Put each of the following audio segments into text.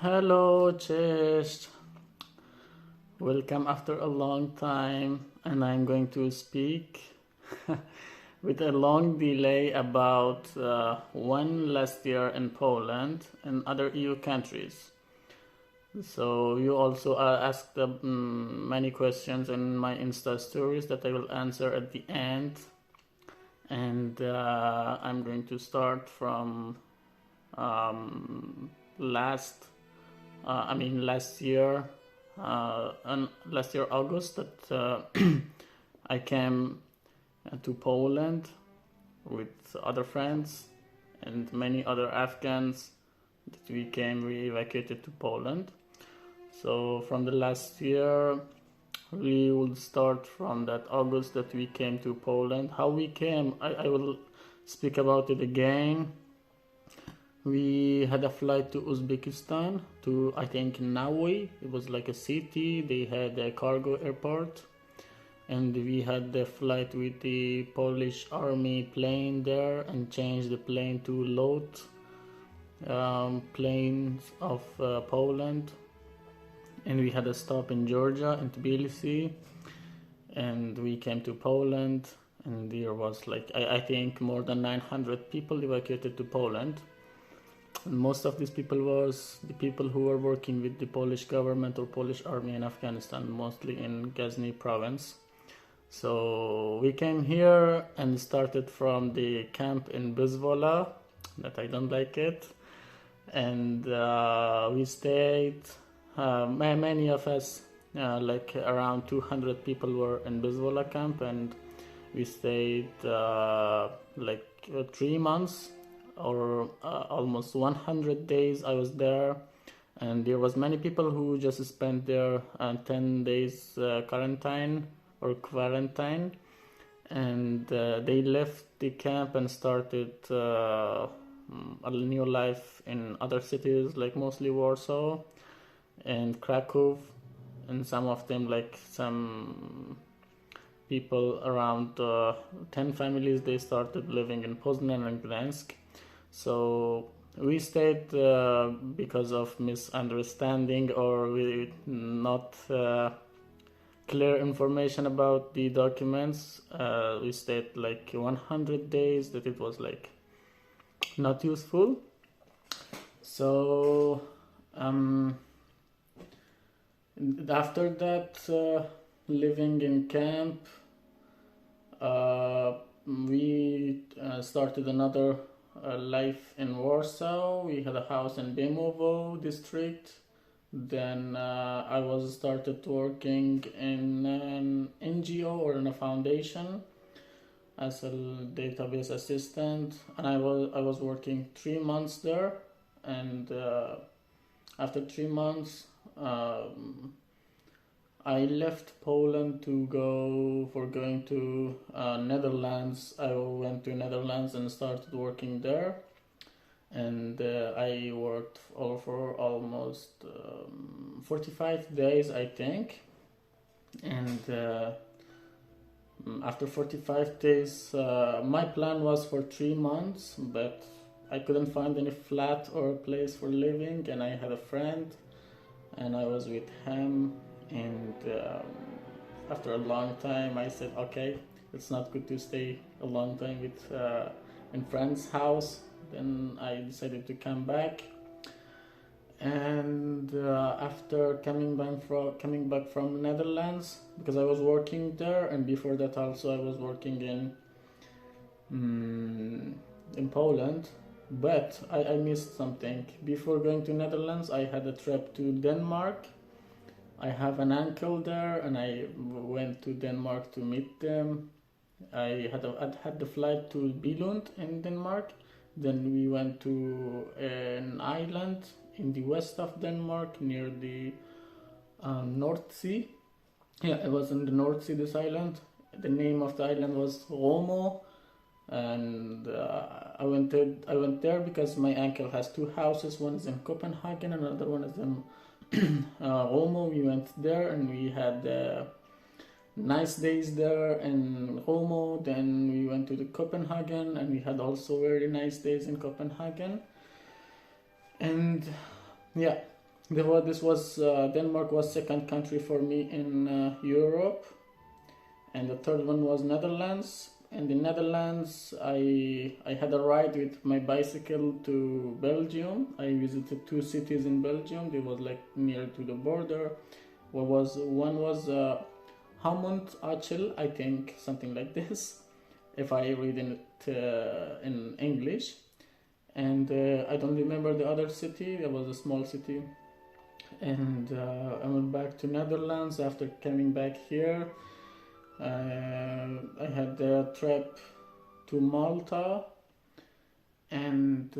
Hello, cześć. Welcome after a long time, and I'm going to speak with a long delay about one last year in Poland and other EU countries. So you also asked many questions in my Insta stories that I will answer at the end, and I'm going to start from last year, last year August, that I came to Poland with other friends and many other Afghans that we evacuated to Poland. So from the last year, we will start from that August that we came to Poland. How we came, I will speak about it again. We had a flight to Uzbekistan, to I think Naui. It was like a city. They had a cargo airport, and we had the flight with the Polish army plane there and changed the plane to load planes of Poland. And we had a stop in Georgia, in Tbilisi, and we came to Poland, and there was like I think more than 900 people evacuated to Poland. And most of these people was the people who were working with the Polish government or Polish army in Afghanistan, mostly in Ghazni province. So we came here and started from the camp in Bizvola, that I don't like it, and we stayed. Many of us, like around 200 people, were in Bizvola camp, and we stayed 3 months, or almost 100 days I was there. And there was many people who just spent their 10 days quarantine, and they left the camp and started a new life in other cities, like mostly Warsaw and Krakow, and some of them, like some people around 10 families, they started living in Poznan and Gdansk. So we stayed because of misunderstanding or we not clear information about the documents. We stayed like 100 days, that it was like not useful. So after that, living in camp, we started another life in Warsaw. We had a house in Bemowo district. Then I was started working in an NGO or in a foundation as a database assistant, and I was working 3 months there. And after 3 months, I left Poland to going to Netherlands. I went to Netherlands and started working there, and I worked for almost 45 days, I think. And after 45 days, my plan was for 3 months, but I couldn't find any flat or place for living, and I had a friend, and I was with him. And after a long time, I said, okay, it's not good to stay a long time with in friend's house. Then I decided to come back. And after coming back from Netherlands, because I was working there, and before that also I was working in Poland. But I missed something. Before going to Netherlands, I had a trip to Denmark. I have an uncle there, and I went to Denmark to meet them. I had the flight to Billund in Denmark. Then we went to an island in the west of Denmark near the North Sea. Yeah, it was in the North Sea, this island. The name of the island was Romo. And I went there because my uncle has 2 houses. One is in Copenhagen, another one is in Romo. We went there and we had nice days there in Romo. Then we went to the Copenhagen and we had also very nice days in Copenhagen. And yeah, Denmark was second country for me in Europe, and the third one was Netherlands. And in Netherlands, I had a ride with my bicycle to Belgium. I visited two cities in Belgium. They was like near to the border. One was Hamont Achel, I think, something like this, if I read it in English. And I don't remember the other city. It was a small city. And I went back to Netherlands after coming back here. I had a trip to Malta, and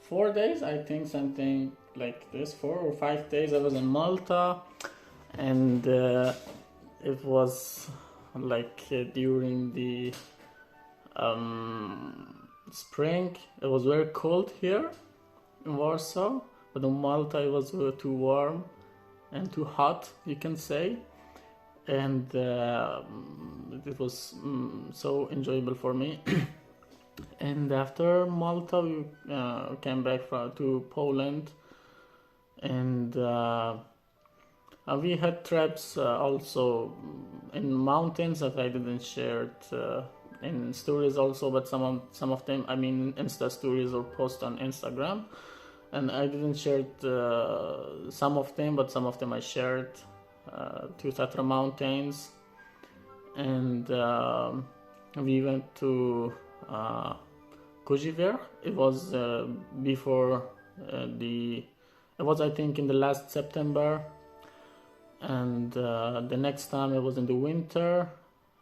4 days, I think, something like this. 4 or 5 days I was in Malta, and it was like during the spring. It was very cold here in Warsaw, but in Malta it was too warm and too hot, you can say. And it was so enjoyable for me. And after Malta, we came back to Poland, and we had trips also in mountains that I didn't share it, in stories also, but some of them, I mean, Insta stories or post on Instagram, and I didn't share it, some of them, but some of them I shared. To Tatra Mountains, and we went to Kojiver. It was before it was, I think, in the last September, and the next time it was in the winter,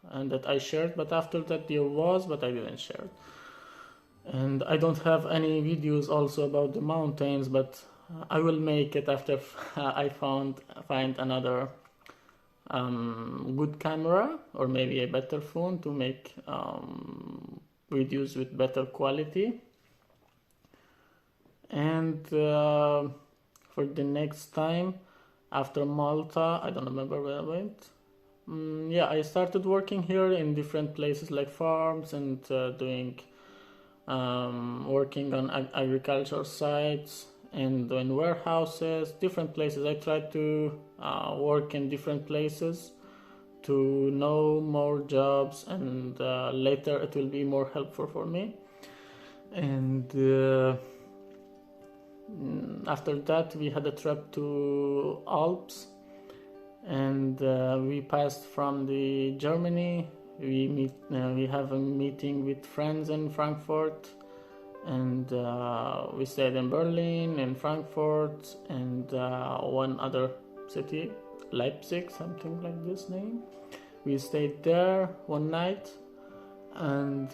and that I shared, but after that there was, but I didn't share it. And I don't have any videos also about the mountains, but I will make it after I find another good camera, or maybe a better phone to make videos with better quality. And for the next time after Malta, I don't remember where I went. I started working here in different places like farms, and doing working on agriculture sites and in warehouses, different places. I tried to work in different places to know more jobs, and later it will be more helpful for me. And after that we had a trip to Alps, and we passed from the Germany. We have a meeting with friends in Frankfurt, and we stayed in Berlin and Frankfurt, and one other city, Leipzig, something like this name. We stayed there one night, and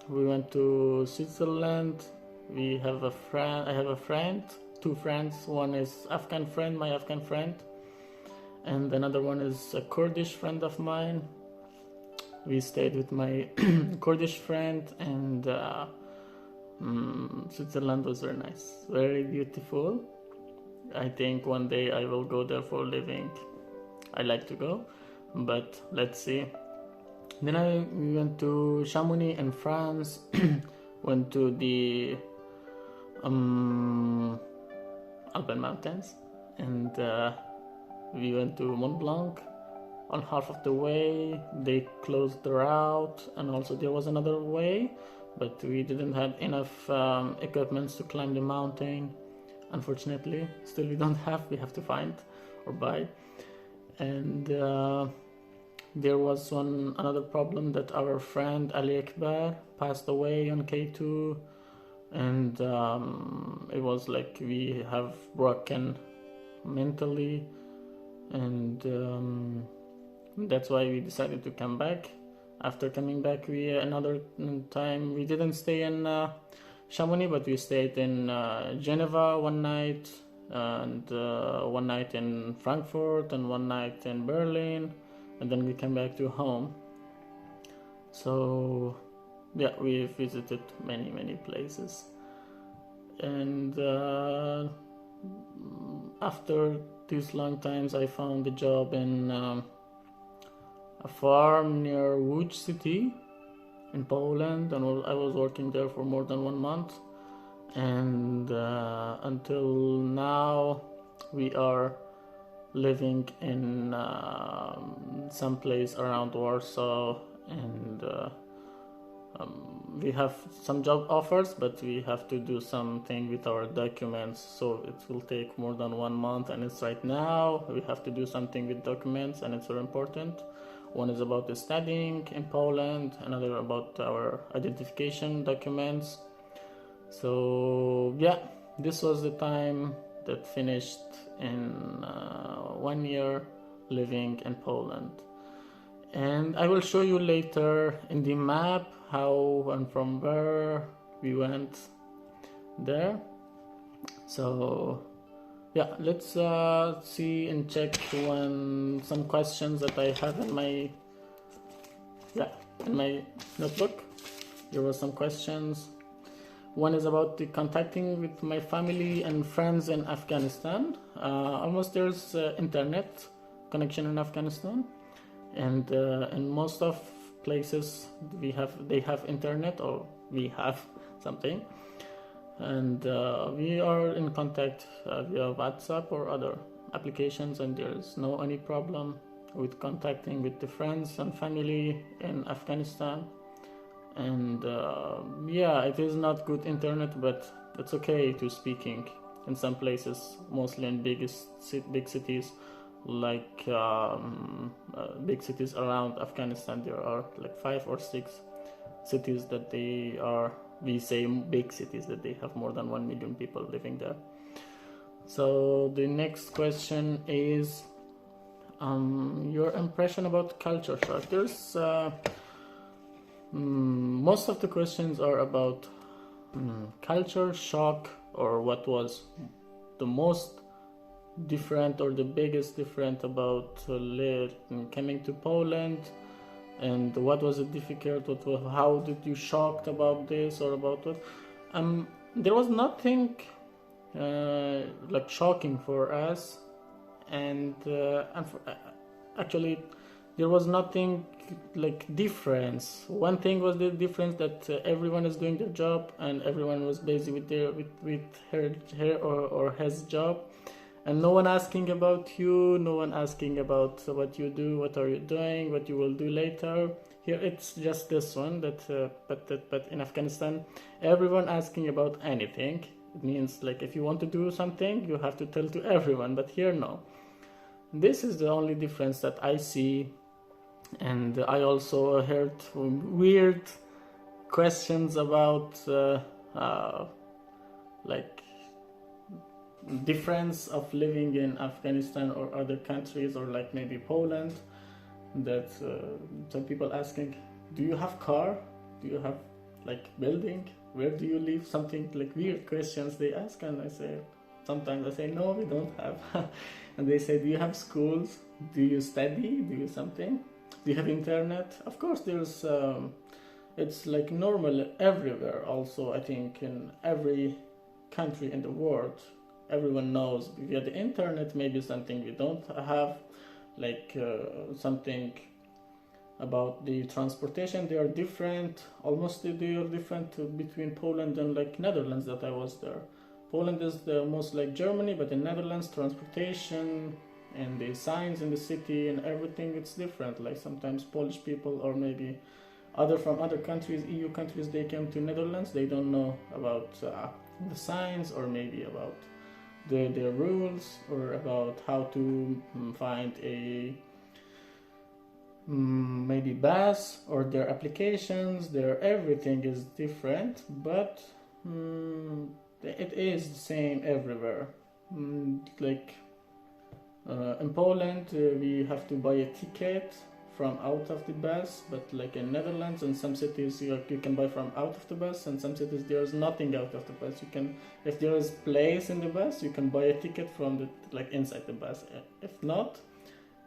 we went to Switzerland. I have a friend, two friends. One is Afghan friend, my Afghan friend, and another one is a Kurdish friend of mine. We stayed with my Kurdish friend, and Switzerland was very nice, very beautiful. I think one day I will go there for living. I like to go, but let's see. Then we went to Chamonix in France, went to the Alpine Mountains, and we went to Mont Blanc. On half of the way they closed the route, and also there was another way, but we didn't have enough equipment to climb the mountain, unfortunately. Still we have to find or buy. And there was another problem, that our friend Ali Akbar passed away on K2, and it was like we have broken mentally, and that's why we decided to come back. After coming back, another time we didn't stay in Chamonix, but we stayed in Geneva one night, and one night in Frankfurt, and one night in Berlin, and then we came back to home. So we visited many places, and after these long times I found a job in a farm near Łódź city in Poland, and I was working there for more than 1 month, and until now we are living in some place around Warsaw, and we have some job offers, but we have to do something with our documents, so it will take more than 1 month, and it's right now we have to do something with documents, and it's very important. One is about the studying in Poland, another about our identification documents. So yeah, this was the time that finished in 1 year living in Poland. And I will show you later in the map how and from where we went there. So yeah, let's see and check some questions that I have in my notebook. There were some questions. One is about the contacting with my family and friends in Afghanistan. Almost there's internet connection in Afghanistan, and in most of places they have internet, or we have something, and we are in contact via WhatsApp or other applications, and there's no any problem with contacting with the friends and family in Afghanistan. And yeah, it is not good internet, but it's okay to speaking in some places, mostly in big cities, like big cities around Afghanistan. There are like 5 or 6 cities that we say big cities, that they have more than 1 million people living there. So the next question is your impression about culture shock. There's most of the questions are about culture shock, or what was the most different or the biggest different about coming to Poland, and what was it difficult, how did you shocked about this or about what. There was nothing like shocking for us, and actually there was nothing like difference. One thing was the difference that everyone is doing their job, and everyone was busy with her or his job, and no one asking about you, no one asking about what you do, what are you doing, what you will do later. Here it's just this one but in Afghanistan everyone asking about anything. It means like if you want to do something you have to tell to everyone, but here no. This is the only difference that I see. And I also heard weird questions about like difference of living in Afghanistan or other countries, or like maybe Poland, that some people asking, do you have car, do you have like building, where do you live, something like weird questions they ask. And sometimes I say no, we don't have. And they say, do you have schools, do you study, do you something, do you have internet? Of course there's it's like normal everywhere. Also I think in every country in the world everyone knows via the internet. Maybe something we don't have, like something about the transportation, they are different, almost they are different between Poland and like Netherlands that I was there. Poland is the most like Germany, but in Netherlands transportation and the signs in the city and everything, it's different. Like sometimes Polish people or maybe from other countries, EU countries, they came to Netherlands, they don't know about the signs, or maybe about their rules, or about how to find a maybe bus, or their applications. Their everything is different, but it is the same everywhere. Like in Poland we have to buy a ticket from out of the bus, but like in Netherlands and some cities you can buy from out of the bus, and some cities there is nothing out of the bus. You can, if there is place in the bus, you can buy a ticket from the like inside the bus. If not,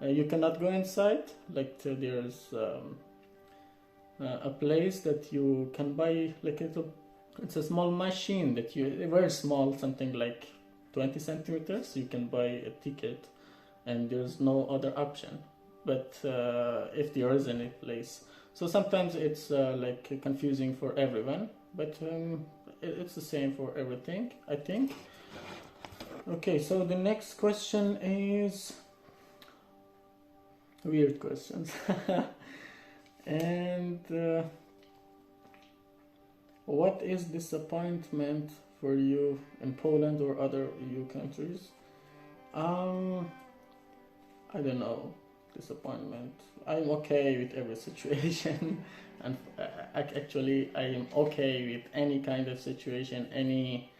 you cannot go inside. Like there is a place that you can buy like it's a small machine that very small, something like 20 centimeters. You can buy a ticket, and there's no other option. But if there is any place, so sometimes it's like confusing for everyone, but it's the same for everything, I think. Okay, so the next question is weird questions. And what is disappointment for you in Poland or other EU countries? I don't know. Disappointment. I'm okay with every situation, and actually, I am okay with any kind of situation, any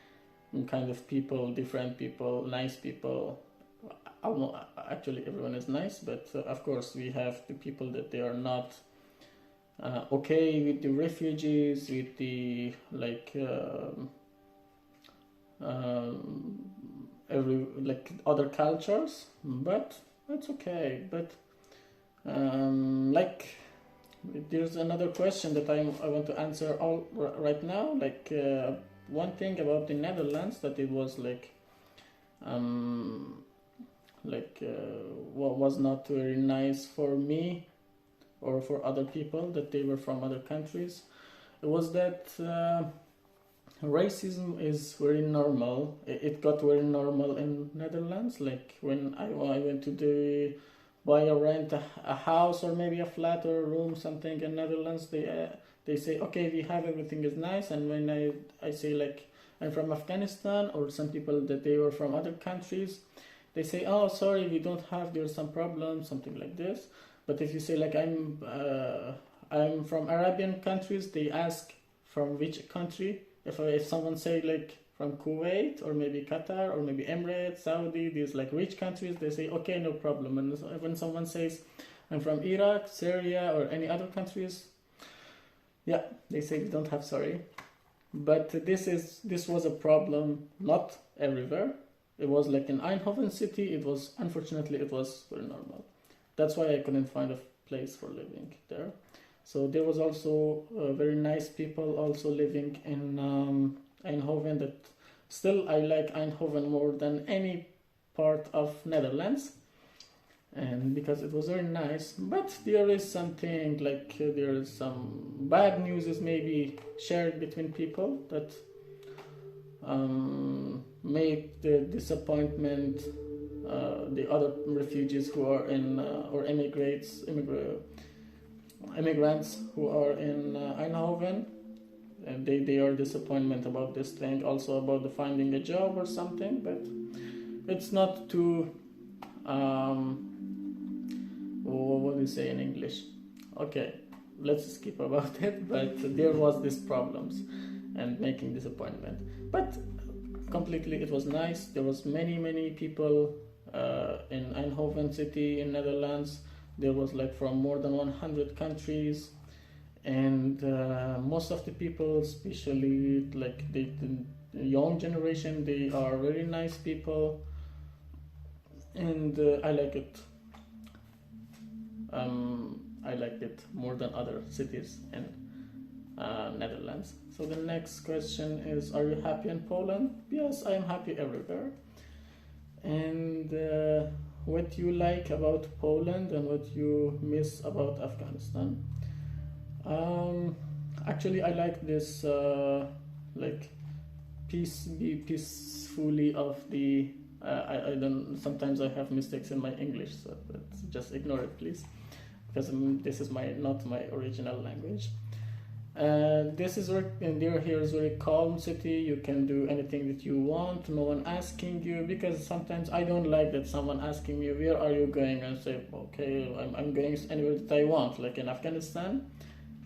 kind of people, different people, nice people. Actually, everyone is nice, but of course, we have the people that they are not okay with the refugees, with the other cultures, but it's okay. But there's another question that I want to answer right now. One thing about the Netherlands, that it was what was not very nice for me or for other people that they were from other countries. It was that racism is very normal. It got very normal in Netherlands. Like when I went to buy or rent a house or maybe a flat or a room, something in Netherlands, they say, okay, we have everything is nice. And when I say like I'm from Afghanistan, or some people that they were from other countries, they say, oh, sorry, we don't have, there's some problems, something like this. But if you say like I'm from Arabian countries, they ask from which country. If someone say like from Kuwait or maybe Qatar or maybe Emirates, Saudi, these like rich countries, they say okay, no problem. And when someone says I'm from Iraq, Syria, or any other countries, yeah, they say we don't have sorry. But this was a problem not everywhere. It was like in Eindhoven city. Unfortunately it was very normal. That's why I couldn't find a place for living there. So there was also very nice people also living in Eindhoven. That still I like Eindhoven more than any part of Netherlands, and because it was very nice. But there is something like there is some bad news is maybe shared between people that make the disappointment the other refugees who are in or immigrants who are in Eindhoven, and they are disappointment about this thing, also about the finding a job or something. But it's not too what do you say in English? Okay, let's skip about it. But there was these problems and making disappointment. But completely it was nice. There was many people in Eindhoven city in Netherlands. There was like from more than 100 countries, and most of the people, especially like the young generation, they are very nice people, and I like it. I liked it more than other cities in Netherlands. So the next question is, are you happy in Poland? Yes, I am happy everywhere. And what you like about Poland and what you miss about Afghanistan? Actually, I like this like be peacefully of the. I don't. Sometimes I have mistakes in my English, so just ignore it, please, because this is not my original language. This is and here is very calm city. You can do anything that you want. No one asking you, because sometimes I don't like that someone asking me where are you going, and say okay, I'm going anywhere that I want. Like in Afghanistan,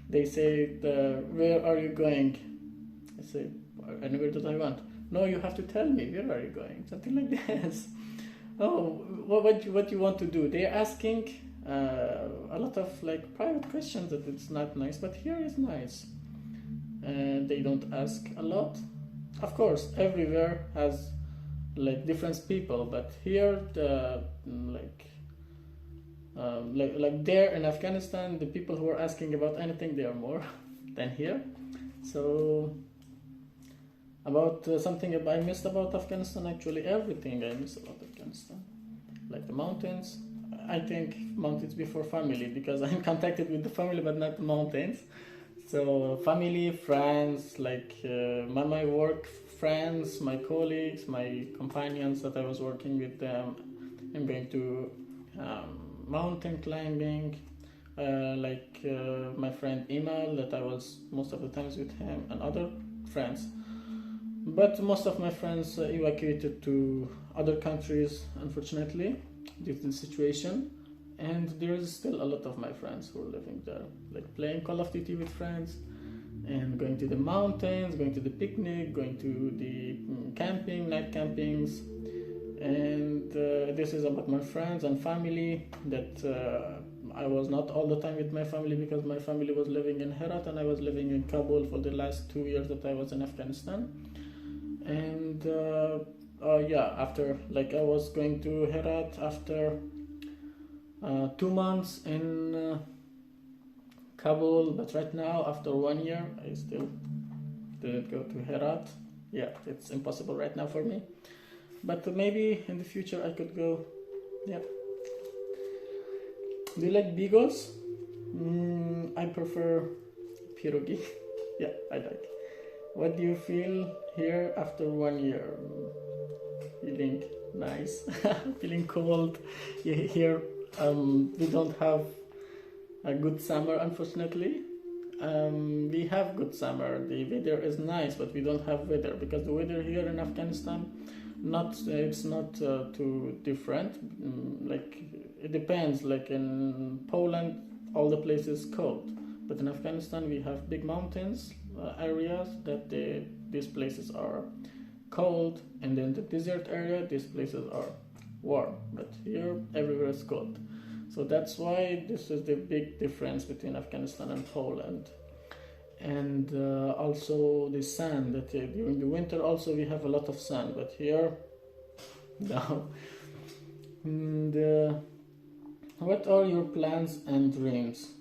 they say where are you going? I say anywhere that I want. No, you have to tell me where are you going. Something like this. Oh, what you want to do? They're asking a lot of like private questions that it's not nice, but here is nice, and they don't ask a lot. Of course, everywhere has like different people, but here the like there in Afghanistan, the people who are asking about anything, they are more than here. So about something I missed about Afghanistan, actually everything I miss about Afghanistan, like the mountains. I think mountains before family, because I'm contacted with the family but not the mountains. So family, friends, like my work friends, my colleagues, my companions that I was working with them. I'm going to mountain climbing, my friend Imal, that I was most of the times with him, and other friends. But most of my friends evacuated to other countries, unfortunately, due to the situation. And there is still a lot of my friends who are living there, like playing Call of Duty with friends, and going to the mountains, going to the picnic, going to the camping, night campings. And this is about my friends and family, that I was not all the time with my family because my family was living in Herat and I was living in Kabul for the last 2 years that I was in Afghanistan. And after, I was going to Herat after 2 months in Kabul, but right now, after 1 year, I still didn't go to Herat. Yeah, it's impossible right now for me. But maybe in the future I could go. Yeah. Do you like beagles? I prefer pierogi. Yeah, I like. What do you feel here after 1 year? Feeling nice. Feeling cold. Here we don't have a good summer, unfortunately. We have good summer. The weather is nice, but we don't have weather because the weather here in Afghanistan, it's not too different. It depends. Like in Poland, all the places cold, but in Afghanistan we have big mountains areas that these places are cold, and then the desert area, these places are warm. But here, everywhere is cold. So that's why this is the big difference between Afghanistan and Poland. And also the sun, that during the winter also we have a lot of sun, but here, no. And what are your plans and dreams?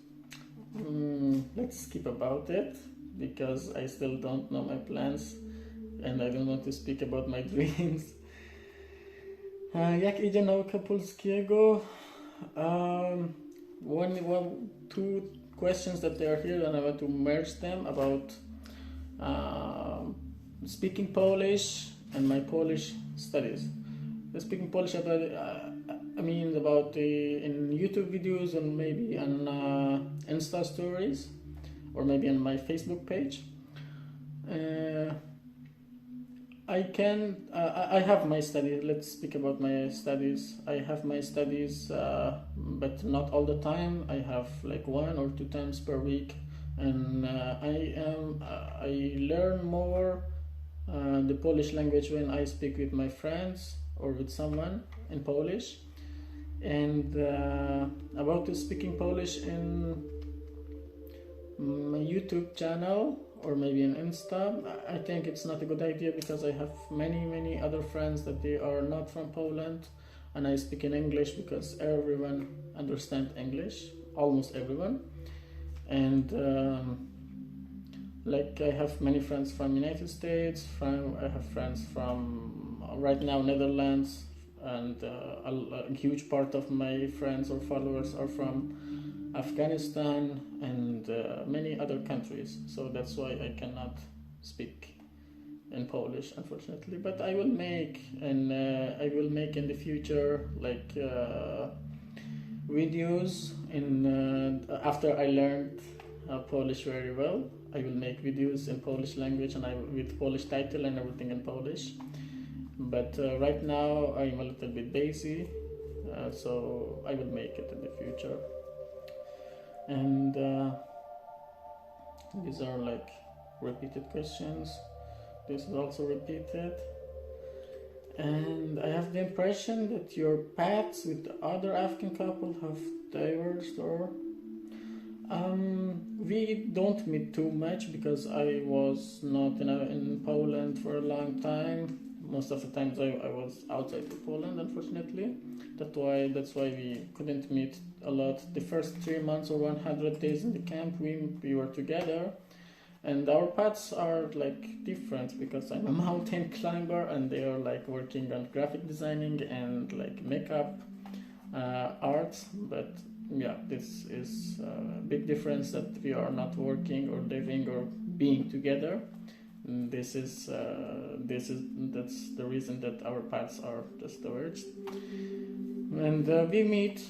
Let's skip about it, because I still don't know my plans and I don't want to speak about my dreams. Jak idzie nauka polskiego? Two questions that they are here, and I want to merge them about speaking Polish and my Polish studies. Speaking Polish about in YouTube videos and maybe on Insta stories, or maybe on my Facebook page. I have my studies. Let's speak about my studies. I have my studies, but not all the time. I have 1 or 2 times per week, and I learn more the Polish language when I speak with my friends or with someone in Polish. And about speaking Polish in my YouTube channel, or maybe on Insta, I think it's not a good idea, because I have many other friends that they are not from Poland, and I speak in English because everyone understands English, almost everyone. And I have many friends from United States, I have friends from right now Netherlands, and a huge part of my friends or followers are from Afghanistan and many other countries. So that's why I cannot speak in Polish, unfortunately. But I will make in the future videos after I learned Polish very well. I will make videos in Polish language and with Polish title and everything in Polish. But right now I'm a little bit busy, so I will make it in the future. And these are repeated questions. This is also repeated. And I have the impression that your paths with the other Afghan couple have diverged, or we don't meet too much because I was not in Poland for a long time. Most of the times I was outside of Poland, unfortunately. That's why we couldn't meet a lot. The first 3 months or 100 days in the camp, we were together, and our paths are different, because I'm a mountain climber and they are working on graphic designing and makeup arts. But yeah, this is a big difference, that we are not working or living or being together. that's the reason that our paths are just diverged. And we meet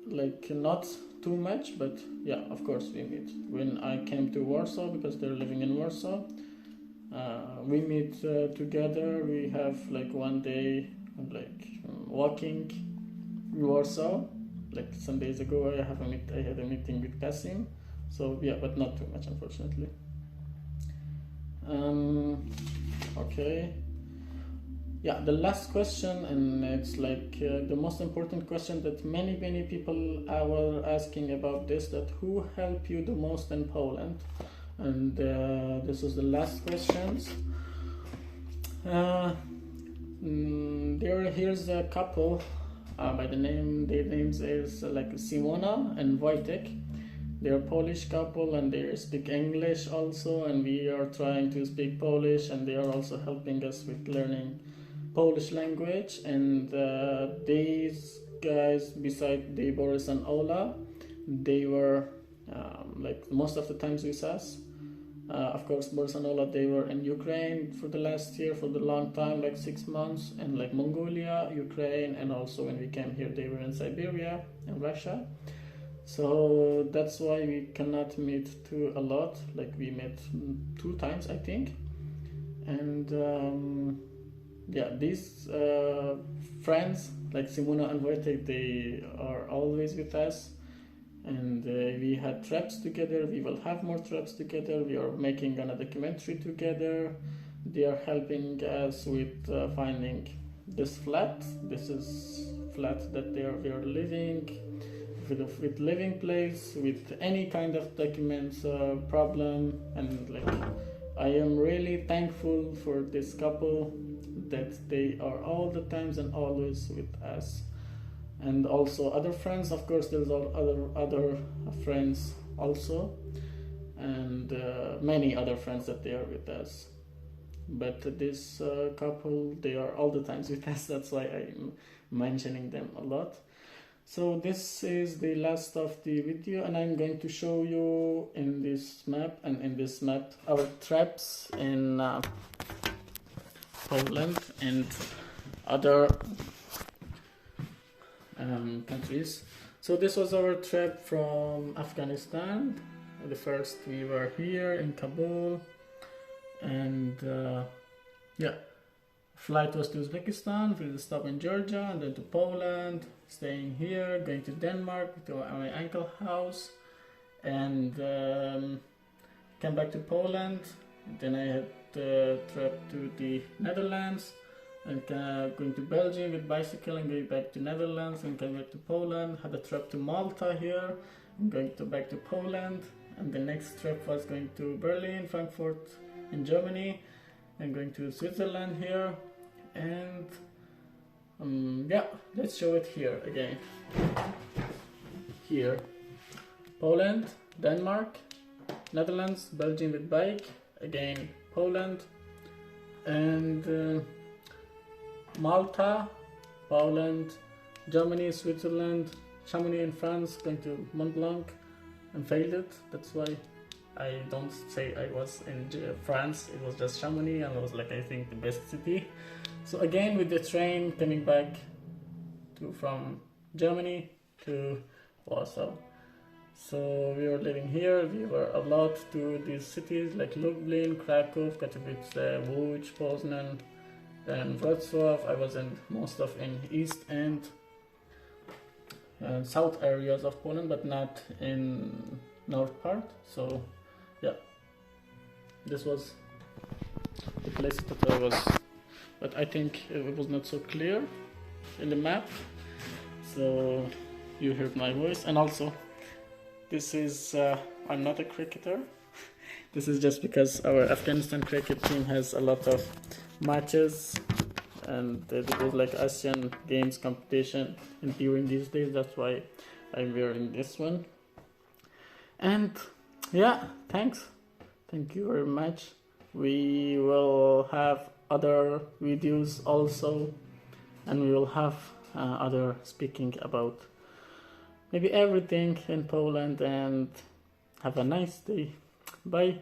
like not too much, but yeah, of course we meet. When I came to Warsaw, because they're living in Warsaw, we meet together. We have like one day like walking in Warsaw. Like some days ago, I had a meeting with Kasim. So yeah, but not too much, unfortunately. Okay. Yeah, the last question, and it's like the most important question that many people were asking about this, that who helped you the most in Poland? And this was the last questions. Here's a couple by the name, their names is like Simona and Wojtek. They're a Polish couple and they speak English also, and we are trying to speak Polish, and they are also helping us with learning Polish language. And these guys, beside the Boris and Ola, they were like most of the times with us. Of course, Boris and Ola, they were in Ukraine for the last year, for the long time, like 6 months, and like Mongolia, Ukraine, and also when we came here, they were in Siberia and Russia. So that's why we cannot meet a lot. Like we met 2 times, I think. And yeah, these friends like Simona and Wojtek, they are always with us. And we had trips together. We will have more trips together. We are making a documentary together. They are helping us with finding this flat. This is flat that we are living with living place, with any kind of documents problem. And like I am really thankful for this couple that they are all the times and always with us. And also other friends, of course, there's other friends also, and many other friends that they are with us. But this couple, they are all the times with us. That's why I'm mentioning them a lot. So this is the last of the video, and I'm going to show you in this map our trips in Poland and other countries. So this was our trip from Afghanistan. The first we were here in Kabul, and yeah, flight was to Uzbekistan, we stop in Georgia, and then to Poland, staying here, going to Denmark to my uncle's house, and came back to Poland. Then I had a trip to the Netherlands, and going to Belgium with bicycle and going back to Netherlands and coming back to Poland. Had a trip to Malta here and going back to Poland, and the next trip was going to Berlin, Frankfurt in Germany, and going to Switzerland here. And yeah, let's show it here again. Here, Poland, Denmark, Netherlands, Belgium with bike, again Poland, and Malta, Poland, Germany, Switzerland, Chamonix in France, going to Mont Blanc, and failed it. That's why I don't say I was in France. It was just Chamonix, and it was like, I think, the best city. So again with the train coming back from Germany to Warsaw. So we were living here. We were a lot to these cities like Lublin, Krakow, Katowice, Łódź, Poznan, and Wrocław. I was in east and south areas of Poland, but not in north part. So yeah, this was the place that I was, but I think it was not so clear in the map. So you heard my voice. And also this is I'm not a cricketer. This is just because our Afghanistan cricket team has a lot of matches, and it was like Asian Games competition, and during these days, that's why I'm wearing this one. And yeah, thank you very much. We will have other videos also, and we will have other speaking about maybe everything in Poland. And have a nice day. Bye.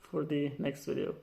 for the next video.